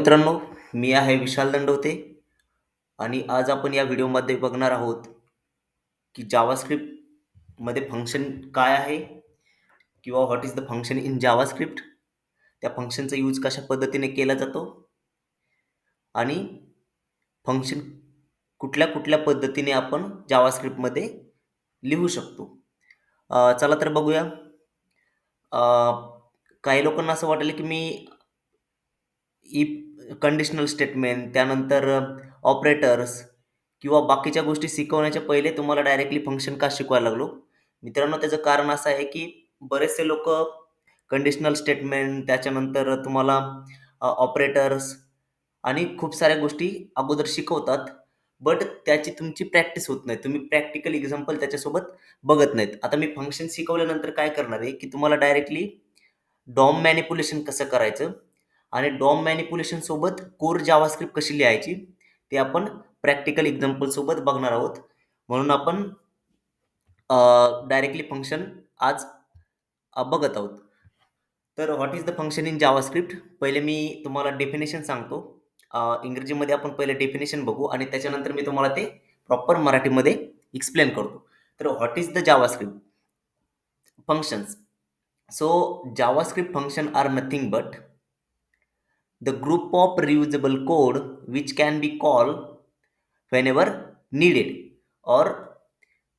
मित्रांनो, मी आहे विशाल दंडवते आणि आज आपण या व्हिडिओमध्ये बघणार आहोत की जावास्क्रिप्टमध्ये फंक्शन काय आहे किंवा what is the function in JavaScript. त्या फंक्शनचा यूज कशा पद्धतीने केला जातो आणि फंक्शन कुठल्या कुठल्या पद्धतीने आपण जावास्क्रिप्टमध्ये लिहू शकतो. चला तर बघूया. अ, काही लोकांना असं वाटेल की मी इफ कंडिशनल स्टेटमेंट, त्यानंतर ऑपरेटर्स किंवा बाकीच्या गोष्टी शिकवण्याच्या पहिले तुम्हाला डायरेक्टली फंक्शन का शिकवायला लागलो? मित्रांनो, त्याचं कारण असं आहे की बरेचसे लोकं कंडिशनल स्टेटमेंट, त्याच्यानंतर तुम्हाला ऑपरेटर्स आणि खूप साऱ्या गोष्टी अगोदर शिकवतात. बट त्याची तुमची प्रॅक्टिस होत नाही. तुम्ही प्रॅक्टिकल एक्झाम्पल त्याच्यासोबत बघत नाहीत. आता मी फंक्शन शिकवल्यानंतर काय करणार आहे, की तुम्हाला डायरेक्टली डॉम मॅनिप्युलेशन कसं करायचं आणि डॉम मॅनिप्युलेशन सोबत कोर जावास्क्रिप्ट कशी लिहायची, ते आपण प्रॅक्टिकल एक्झाम्पल सोबत बघणार आहोत. म्हणून आपण डायरेक्टली फंक्शन आज बघत आहोत. तर what is the function in JavaScript? पहिले मी तुम्हाला डेफिनेशन सांगतो. इंग्रजीमध्ये आपण पहिले डेफिनेशन बघू आणि त्याच्यानंतर मी तुम्हाला ते प्रॉपर मराठीमध्ये एक्सप्लेन करतो. तर what is the JavaScript functions? So JavaScript function are nothing but the group of reusable code which can be called whenever needed, or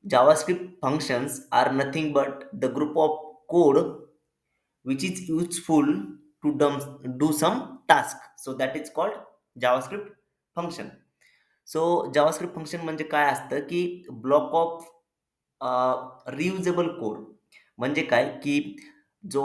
JavaScript functions are nothing but the group of code which is useful to do some task. So that is called JavaScript function. So JavaScript function म्हणजे काय असतं, की block of reusable code. म्हणजे काय, की जो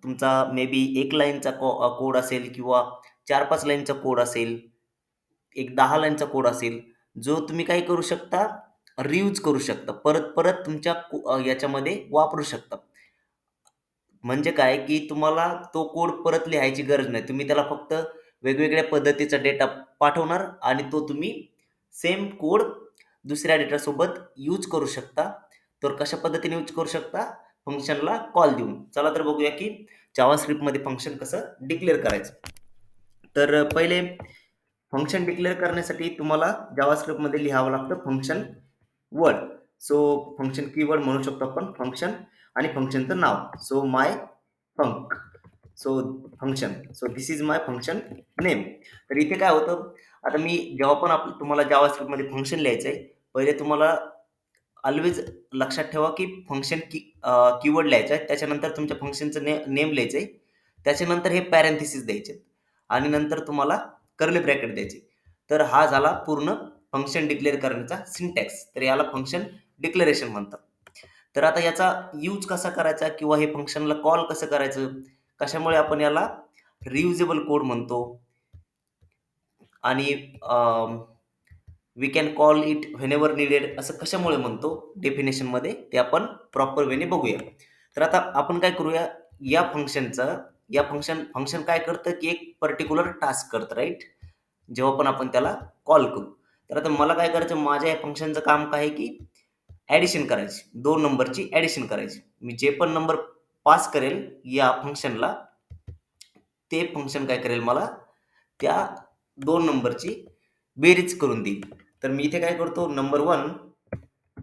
तुमचा may be 1 लाईनचा कोड असेल किंवा 4-5 लाईनचा कोड असेल, एक 10 लाईनचा कोड असेल, जो तुम्ही काय करू शकता, रियूज करू शकता. परत-परत तुमच्या याच्यामध्ये वापरू शकता. म्हणजे काय, की तुम्हाला तो कोड परत लिहायची गरज नाही. तुम्ही त्याला फक्त वेगवेगळ्या पद्धतीचा डेटा पाठवणार आणि तो तुम्ही सेम कोड दुसऱ्या डेटासोबत यूज करू शकता. तर कशा पद्धतीने यूज करू शकता? फंक्शनला कॉल देऊन. चला तर बघूया, की जावास्क्रिप्टमध्ये फंक्शन कसं डिक्लेअर करायचं. तर पहिले फंक्शन डिक्लेअर करण्यासाठी तुम्हाला जावास्क्रिप्टमध्ये लिहावं लागतं function word. So function keyword म्हणू शकतो आपण फंक्शन आणि फंक्शनचं नाव. So my func. So function. So this is my function name. तर इथे काय होतं, आता मी जेव्हा पण तुम्हाला जावास्क्रिप्टमध्ये फंक्शन लिहायचं आहे, पहिले तुम्हाला ऑल्वेज लक्षात ठेवा, की फंक्शन कीवर्ड लिहायचा आहे. त्याच्यानंतर तुमच्या फंक्शनचं नेम लिहायचं आहे. त्याच्यानंतर हे पॅरेंथेसिस द्यायचे आणि नंतर तुम्हाला कर्ली ब्रॅकेट द्यायचे. तर हा झाला पूर्ण फंक्शन डिक्लेअर करण्याचा सिंटॅक्स. तर याला फंक्शन डिक्लेरेशन म्हणतात. तर आता याचा यूज कसा करायचा किंवा हे फंक्शनला कॉल कसं करायचं, कशामुळे आपण याला रियुजेबल कोड म्हणतो आणि we can call it whenever needed असं कशामुळे म्हणतो डेफिनेशनमध्ये, ते आपण प्रॉपर वेने बघूया. तर आता आपण काय करूया, या फंक्शन काय करतं, की एक पर्टिक्युलर टास्क करतं, राईट? जेव्हा पण आपण त्याला कॉल करू. तर आता मला काय करायचं, माझ्या या फंक्शनचं काम काय आहे, की ॲडिशन करायची. 2 नंबरची ॲडिशन करायची. मी जे पण नंबर पास करेल या फंक्शनला, ते फंक्शन काय करेल, मला त्या 2 नंबरची बेरीज करून देईल. तर मी इथे काय करतो, नंबर 1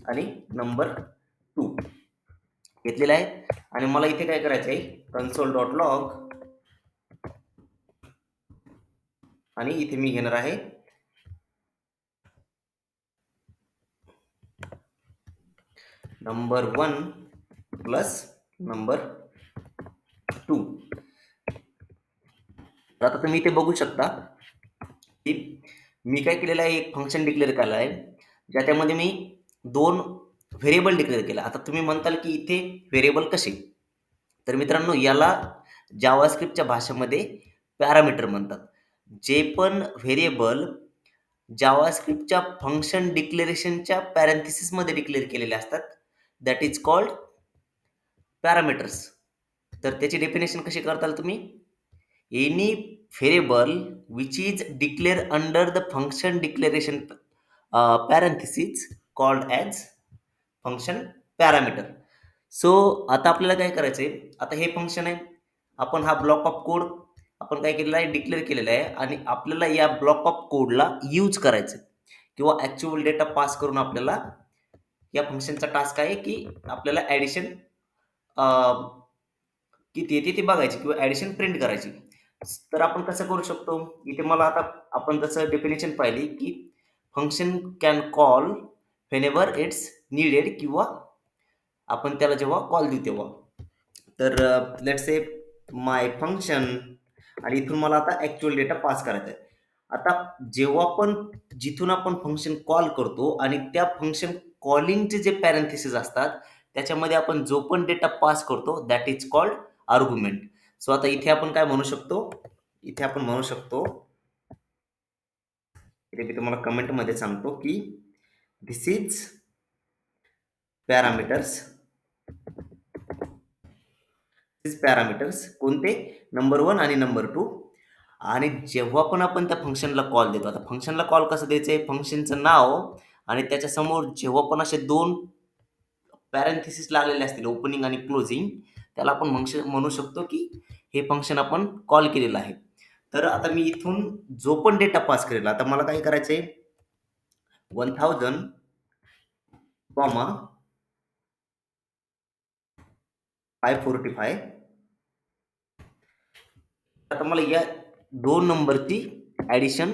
आणि नंबर 2 घेतलेला आहे आणि मला इथे काय करायचं आहे, console.log आणि इथे मी घेणार आहे नंबर 1 प्लस नंबर 2. तर आता तुम्ही इथे बघू शकता, की मी काय केलेलं आहे, एक फंक्शन डिक्लेअर केलं आहे, ज्याच्यामध्ये मी 2 व्हेरिएबल डिक्लेअर केला. आता तुम्ही म्हणताल, की इथे व्हेरिएबल कसे? तर मित्रांनो, याला जावास्क्रिप्टच्या भाषेमध्ये पॅरामीटर म्हणतात. जे पण व्हेरिएबल जावास्क्रिप्टच्या फंक्शन डिक्लेरेशनच्या पॅरेंथेसिसमध्ये डिक्लेअर केलेले असतात, दॅट इज कॉल्ड पॅरामीटर्स. तर त्याची डेफिनेशन कशी करताल तुम्ही? Any variable which is declare under the function declaration parentheses called as function parameter. So आता आपल्याला काय करायचं आहे, आता हे फंक्शन आहे, आपण हा ब्लॉक ऑफ कोड आपण काय केलेलं आहे, डिक्लेअर केलेलं आहे आणि आपल्याला या ब्लॉक ऑफ कोडला यूज करायचं किंवा ॲक्चुअल डेटा पास करून आपल्याला या फंक्शनचा टास्क आहे, की आपल्याला ॲडिशन किती येते ते बघायची किंवा ॲडिशन प्रिंट करायची. तर आपण कसं करू शकतो? इथे मला आता आपण जसं डेफिनेशन पाहिली, की function can call whenever it's needed किंवा आपण त्याला जेव्हा कॉल देऊ तेव्हा. तर लेट्स से माय फंक्शन आणि इथून मला आता ॲक्चुअल डेटा पास करायचा आहे. आता जेव्हा पण जिथून आपण फंक्शन कॉल करतो आणि त्या फंक्शन कॉलिंगचे जे पॅरेंथेसिस असतात, त्याच्यामध्ये आपण जो पण डेटा पास करतो that is called argument. So आता इथे आपण काय म्हणू शकतो? इथे आपण म्हणू शकतो, इथे मी तुम्हाला कमेंटमध्ये सांगतो, की धिस इज पॅरामीटर्स पॅरामीटर्स कोणते? नंबर 1 आणि नंबर 2. आणि जेव्हा पण आपण त्या फंक्शनला कॉल देतो, आता फंक्शनला कॉल कसं द्यायचं आहे? फंक्शनचं नाव आणि त्याच्यासमोर जेव्हा पण असे 2 पॅरेंथेसिस लागलेले असतील, ओपनिंग आणि क्लोजिंग, त्याला आपण म्हणू शकतो, की हे फंक्शन आपण कॉल केलेलं आहे. तर आता मी इथून जो पण डेटा पास करेल, आता मला काय करायचं आहे? 1000, कॉमा 545. आता मला या 2 नंबरची ॲडिशन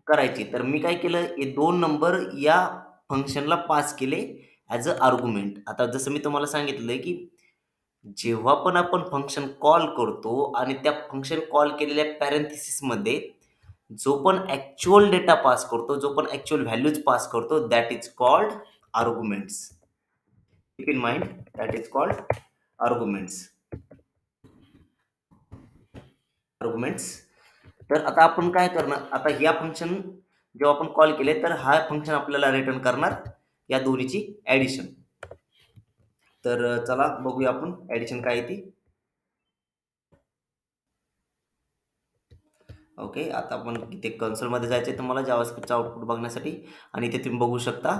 करायची. तर मी काय केलं, हे 2 नंबर या फंक्शनला पास केले ॲज अ आर्ग्युमेंट. आता जसं मी तुम्हाला सांगितलंय, की जेव्हा पण आपण फंक्शन कॉल करतो आणि त्या फंक्शन कॉल केलेल्या पॅरेंथेसिसमध्ये जो पण ॲक्चुअल डेटा पास करतो, जो पण ॲक्चुअल व्हॅल्यूज पास करतो, that is called arguments. Keep in mind, that is called arguments. Arguments. तर आता आपण काय करणार? आता या फंक्शन जेव्हा आपण कॉल केले, तर हा फंक्शन आपल्याला रिटर्न करणार या दोन्हीची ॲडिशन. तर चला बघूया आपण ॲडिशन काय आहे ती. ओके, आता आपण इथे कन्सोलमध्ये जायचं आहे तुम्हाला जावास्क्रिप्टचं आउटपुट बघण्यासाठी आणि इथे तुम्ही बघू शकता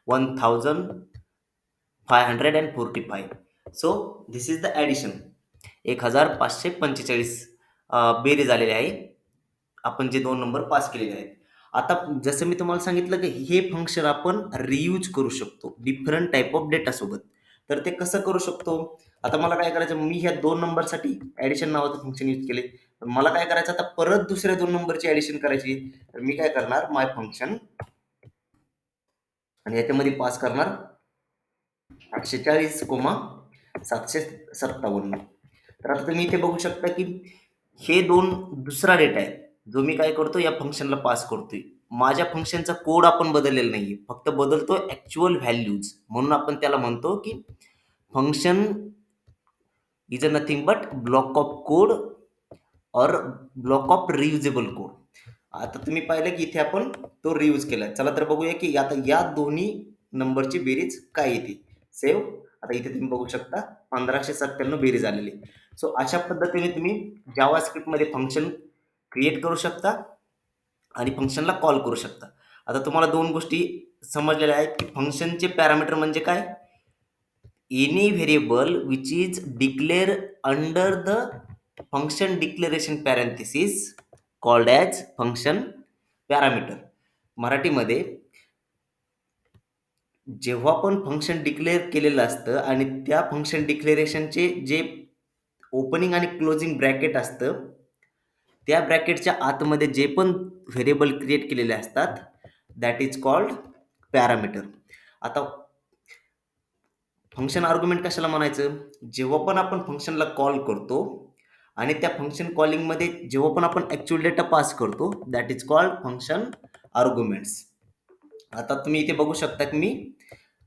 1545. So this is the addition. 1545 बेरीज आलेली आहे. आपण जे 2 नंबर पास केलेले आहेत. आता जसं मी तुम्हाला सांगितलं, की हे फंक्शन आपण रियूज करू शकतो डिफरंट टाइप ऑफ डेटासोबत. तर ते कसं करू शकतो? आता मला काय करायचं, मी ह्या 2 नंबरसाठी ॲडिशन नावाचं फंक्शन यूज केले. तर मला काय करायचं आता परत दुसऱ्या 2 नंबरची ॲडिशन करायची. तर मी काय करणार, माय फंक्शन आणि याच्यामध्ये पास करणार 840,757. तर आता तुम्ही इथे बघू शकता, की हे 2 दुसरा डेटा आहे, जो मी काय करतो या फंक्शनला पास करतोय. माझ्या फंक्शनचा कोड आपण बदललेला नाहीये. फक्त बदलतो ॲक्चुअल व्हॅल्यूज. म्हणून आपण त्याला म्हणतो, की function is a nothing but block of code और ब्लॉक ऑफ रियुजेबल कोड. आता तुम्ही पाहिलं, की इथे आपण तो रियूज केलाय. चला तर बघूया, की आता या दोन्ही नंबरची बेरीज काय येते. सेव्ह. आता इथे तुम्ही बघू शकता 1597 बेरीज आलेली. सो अशा पद्धतीने तुम्ही जावास्क्रिप्टमध्ये फंक्शन क्रिएट करू शकता आणि फंक्शनला कॉल करू शकता. आता तुम्हाला 2 गोष्टी समजलेल्या आहेत, की फंक्शनचे पॅरामीटर म्हणजे काय? Any variable which is declare under the function declaration parenthesis called as function parameter. मराठीमध्ये जेव्हा पण फंक्शन डिक्लेअर केलेलं असतं आणि त्या फंक्शन डिक्लेरेशनचे जे ओपनिंग आणि क्लोजिंग ब्रॅकेट असतं, त्या ब्रॅकेटच्या आतमध्ये जे पण व्हेरिएबल क्रिएट केलेले असतात, दॅट इज कॉल्ड पॅरामीटर. आता फंक्शन आर्ग्युमेंट कशाला म्हणायचं? जेव्हा पण आपण फंक्शनला कॉल करतो आणि त्या फंक्शन कॉलिंगमध्ये जेव्हा पण आपण ॲक्चुअल डेटा पास करतो, that is called function arguments. आता तुम्ही इथे बघू शकता, की मी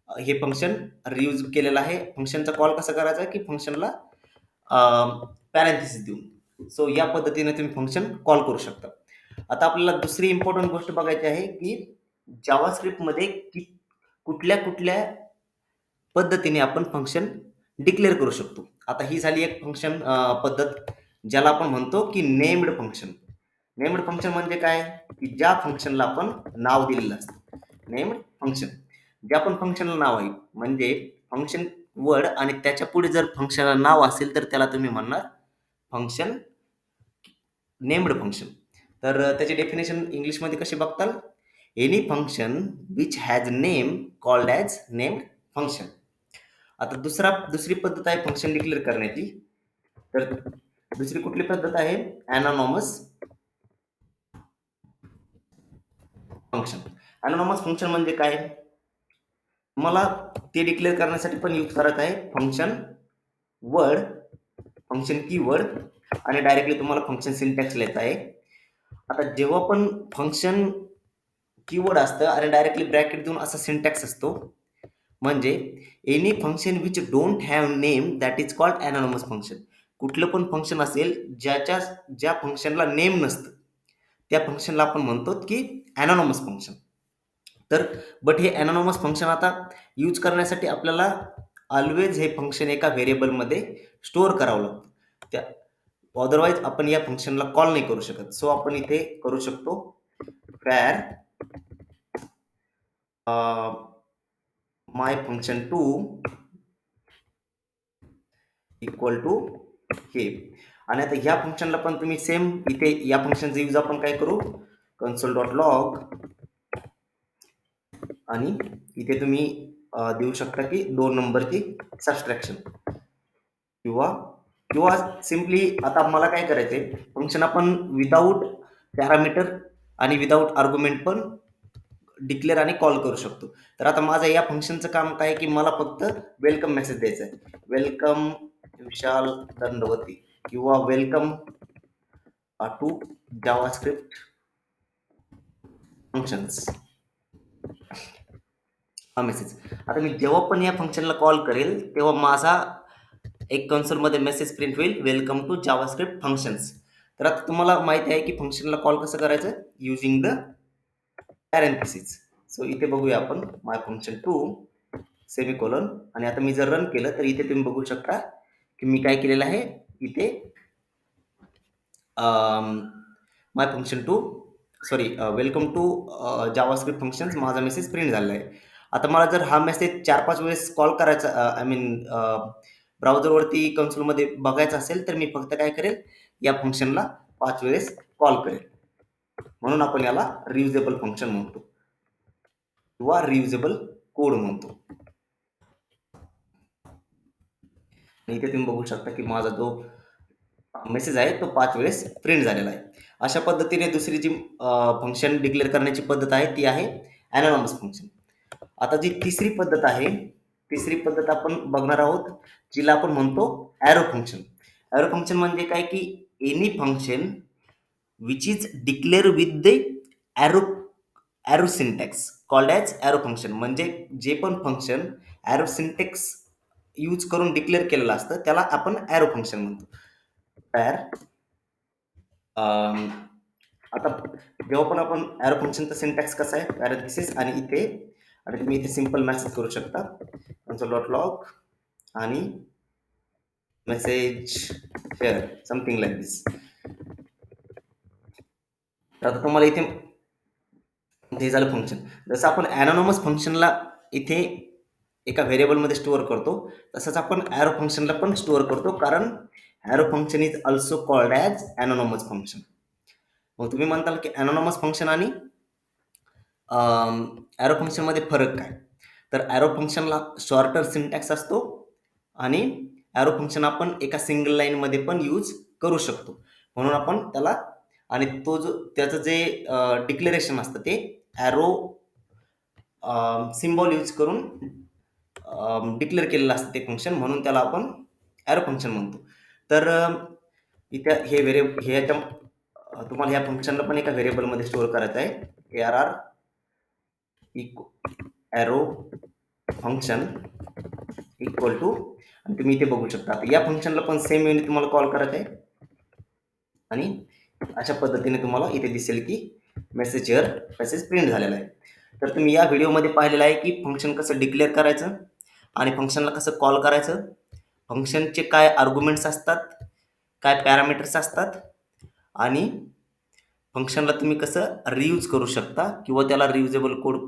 हे फंक्शन रियूज केलेलं आहे. फंक्शनचा कॉल कसा करायचा, की फंक्शनला पॅरेंथेसिस देऊन. सो या पद्धतीने तुम्ही फंक्शन कॉल करू शकता. आता आपल्याला दुसरी इम्पॉर्टंट गोष्ट बघायची आहे, की जावास्क्रिप्टमध्ये कुठल्या पद्धतीने आपण फंक्शन डिक्लेअर करू शकतो. आता ही झाली एक फंक्शन पद्धत, ज्याला आपण म्हणतो, की नेम्ड फंक्शन. नेम्ड फंक्शन म्हणजे काय? की ज्या फंक्शनला आपण नाव दिलेलं असतं. Named function. ज्या पण फंक्शनला नाव आहे, म्हणजे फंक्शन वर्ड आणि त्याच्या पुढे जर फंक्शनला नाव असेल, तर त्याला तुम्ही म्हणणार फंक्शन नेम्ड फंक्शन. तर त्याची डेफिनेशन इंग्लिशमध्ये कशी बघताल? Any function which has name called as named function. आता दुसरी पद्धत आहे फंक्शन डिक्लेअर करण्याची. तर दुसरी कुठली पद्धत आहे? ॲनॉनॉमस फंक्शन. ॲनॉनॉमस फंक्शन म्हणजे काय? मला ते डिक्लेअर करण्यासाठी पण यूज करत आहे फंक्शन वर्ड, फंक्शन कीवर्ड आणि डायरेक्टली तुम्हाला फंक्शन सिंटॅक्स लिहिता आहे. आता जेव्हा पण फंक्शन कीवर्ड असतं आणि डायरेक्टली ब्रॅकेट देऊन असा सिंटॅक्स असतो, म्हणजे any function which don't have name that is called anonymous function. कुठलं पण फंक्शन असेल ज्या फंक्शनला नेम नसतं, त्या फंक्शनला आपण म्हणतो की ॲनॉनमस फंक्शन. तर बट हे ॲनॉनमस फंक्शन आता यूज करण्यासाठी आपल्याला ऑलवेज हे फंक्शन एका व्हेरिएबलमध्ये स्टोअर करावं लागतं. त्या अदरवाईज आपण या फंक्शनला कॉल नाही करू शकत. सो आपण इथे करू शकतो var my function 2 equal to हे. आणि आता ह्या फंक्शनला पण तुम्ही सेम इथे या फंक्शनचा यूज आपण काय करू? कन्सोल डॉट लॉग आणि इथे तुम्ही देऊ शकता की 2 नंबरची सबस्ट्रॅक्शन किंवा किंवा सिम्पली आता मला काय करायचंय, फंक्शन आपण विदाऊट पॅरामीटर आणि विदाऊट आर्ग्युमेंट पण डिक्लेअर आणि कॉल करू शकतो. तर आता माझं या फंक्शनचं काम काय की मला फक्त वेलकम मेसेज द्यायचा आहे. वेलकम विशाल दंडवती किंवा वेलकम टू जावास्क्रिप्ट फंक्शन्स हा मेसेज. आता मी जेव्हा पण या फंक्शनला कॉल करेल तेव्हा माझा एक कन्सोलमध्ये मेसेज प्रिंट होईल, वेलकम टू जावास्क्रिप्ट फंक्शन्स. तर आता तुम्हाला माहिती आहे की फंक्शनला कॉल कसं करायचं? Using the parenthesis. सो इथे बघूया आपण माय फंक्शन 2 सेमिकोलॉन आणि आता मी जर रन केलं तर इथे तुम्ही बघू शकता की मी काय केलेलं आहे, इथे my function 2 sorry welcome to JavaScript functions माझा मेसेज प्रिंट झालेला आहे. आता मला जर हा मेसेज 4-5 वेळेस कॉल करायचा आय मीन ब्राउझरवरती कन्सोलमध्ये बघायचा असेल तर मी फक्त काय करेल, या फंक्शनला 5 वेळेस कॉल करेल. म्हणून आपण याला रियुजेबल फंक्शन म्हणतो किंवा रियुजेबल कोड म्हणतो. इथे तुम्ही बघू शकता की माझा जो मेसेज आहे तो 5 वेळेस प्रिंट झालेला आहे. अशा पद्धतीने दुसरी जी फंक्शन डिक्लेअर करण्याची पद्धत आहे ती आहे ॲनॉनमस फंक्शन. आता जी तिसरी पद्धत आहे, तिसरी पद्धत आपण बघणार आहोत, जिला आपण म्हणतो ॲरो फंक्शन. ॲरो फंक्शन म्हणजे काय की any function which is declare with the arrow arrow syntax called as arrow function. म्हणजे जे पण फंक्शन ॲरो सिंटॅक्स यूज करून डिक्लेअर केलेलं असतं त्याला आपण ॲरो फंक्शन म्हणतो. तर आता जेव्हा पण आपण ॲरो फंक्शनचा सिंटॅक्स कसा आहे, पॅरेंथेसिस आणि इथे आणि तुम्ही इथे सिंपल मेसेज करू शकता कन्सोल डॉट लॉग आणि मेसेज शेअर समथिंग लाईक दिस. तर आता तुम्हाला इथे हे झालं फंक्शन. जसं आपण ॲनॉनमस फंक्शनला इथे एका व्हेरिएबलमध्ये स्टोअर करतो, तसंच आपण ॲरो फंक्शनला पण स्टोअर करतो, कारण arrow function is also called as anonymous function. मग तुम्ही म्हणताल की ॲनॉनमस फंक्शन आणि ॲरो फंक्शनमध्ये फरक काय? तर ॲरो फंक्शनला शॉर्टर सिंटॅक्स असतो आणि ॲरो फंक्शन आपण एका सिंगल लाईनमध्ये पण यूज करू शकतो. म्हणून आपण त्याला आणि तो जो त्याचं जे डिक्लेरेशन असतं ते ॲरो सिम्बॉल यूज करून डिक्लेअर केलेलं असतं ते फंक्शन, म्हणून त्याला आपण ॲरो फंक्शन म्हणतो. तर इथे हे याच्या तुम्हाला ह्या फंक्शनला पण एका व्हेरिएबलमध्ये स्टोअर करायचं आहे. ARR arrow function equal to आणि तुम्ही इथे बघू शकता. या फंक्शनला पण सेम वेने तुम्हाला कॉल करायचं आहे आणि अशा पद्धतीने तुम्हाला इथे दिसेल की मेसेजवर मेसेज प्रिंट झालेला आहे. तर तुम्ही या व्हिडिओमध्ये पाहिलेलं आहे की फंक्शन कसं डिक्लेअर करायचं आणि फंक्शनला कसं कॉल करायचं, फंक्शनचे काय आर्ग्युमेंट्स असतात, काय पॅरामीटर्स असतात आणि फंक्शनला तुम्ही कसं रियूज करू शकता किंवा त्याला रियुजेबल कोड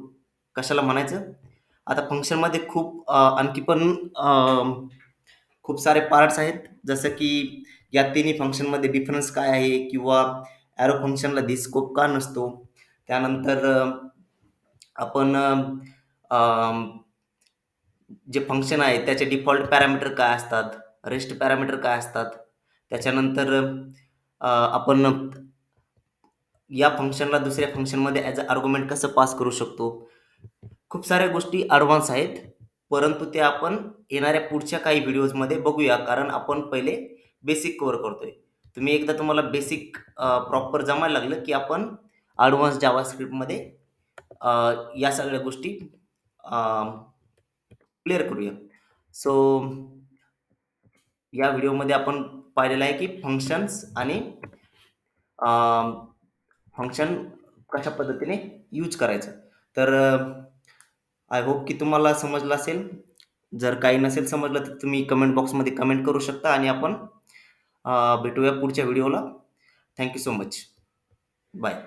कशाला म्हणायचं. आता फंक्शनमध्ये खूप आणखी पण खूप सारे पार्ट्स आहेत, जसं की या तिन्ही फंक्शनमध्ये डिफरन्स काय आहे किंवा ॲरो फंक्शनला दिस स्कोप का नसतो. त्यानंतर आपण जे फंक्शन आहे त्याचे डिफॉल्ट पॅरामीटर काय असतात, रेस्ट पॅरामीटर काय असतात. त्याच्यानंतर आपण या फंक्शनला दुसऱ्या फंक्शनमध्ये ॲज अ आर्ग्युमेंट कसं पास करू शकतो. खूप साऱ्या गोष्टी ॲडव्हान्स आहेत, परंतु ते आपण येणाऱ्या पुढच्या काही व्हिडिओजमध्ये बघूया, कारण आपण पहिले बेसिक कव्हर करतोय. तुम्हाला बेसिक प्रॉपर जमायला लागलं, की आपण ॲडव्हान्स जावास्क्रिप्टमध्ये या सगळ्या गोष्टी क्लिअर करूया. सो या व्हिडिओमध्ये आपण पाहिलेलं आहे, की फंक्शन्स आणि फंक्शन कशा पद्धतीने यूज करायचं. तर आय होप की तुम्हाला समजलं असेल. जर काही नसेल समजलं तर तुम्ही कमेंट बॉक्समध्ये कमेंट करू शकता आणि आपण भेटूया पुढच्या व्हिडिओला. Thank you so much. Bye.